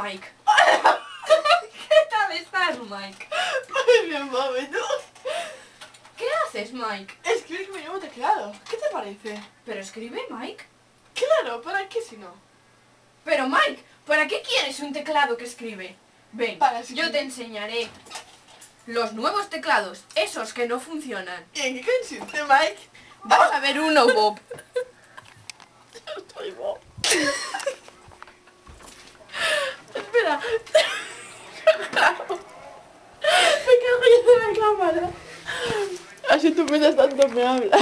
Mike. ¿Qué tal estás, Mike? Muy bien, mami, ¿tú? ¿Qué haces, Mike? Escribir mi nuevo teclado. ¿Qué te parece? ¿Pero escribe, Mike? Claro, ¿para qué si no? Pero, Mike, ¿para qué quieres un teclado que escribe? Ven, Para yo escribir. te enseñaré los nuevos teclados, esos que no funcionan. ¿Y en qué consiste, Mike? Vas a ver uno, Bob. Soy Bob. Espera. Me cago yo de la cámara. Así tú mientras tanto me hablas.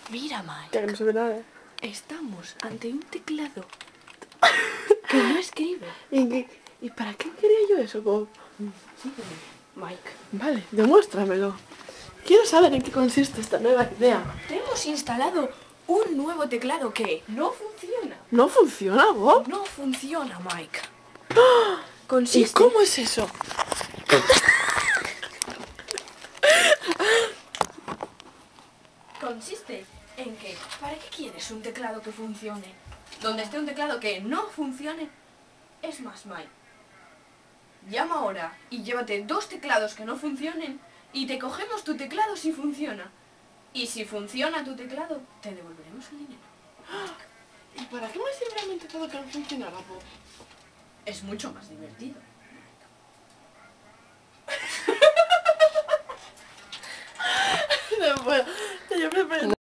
Mira, Mike, Ya que no se ve nada. estamos ante un teclado que no escribe. ¿Y para qué quería yo eso, Bob? Sígueme, Mike. Vale, demuéstramelo. Quiero saber en qué consiste esta nueva idea. Te hemos instalado un nuevo teclado que no funciona. ¿No funciona, Bob? No funciona, Mike. ¿Y Consiste... cómo es eso? Consiste en que, ¿para qué quieres un teclado que funcione? Donde esté un teclado que no funcione, es más, Mike. Llama ahora y llévate 2 teclados que no funcionen y te cogemos tu teclado si funciona. Y si funciona tu teclado, te devolveremos el dinero. ¿Y para qué me sirve un teclado que no funcionara, Bob? Es mucho más divertido. No puedo. Yo prefiero...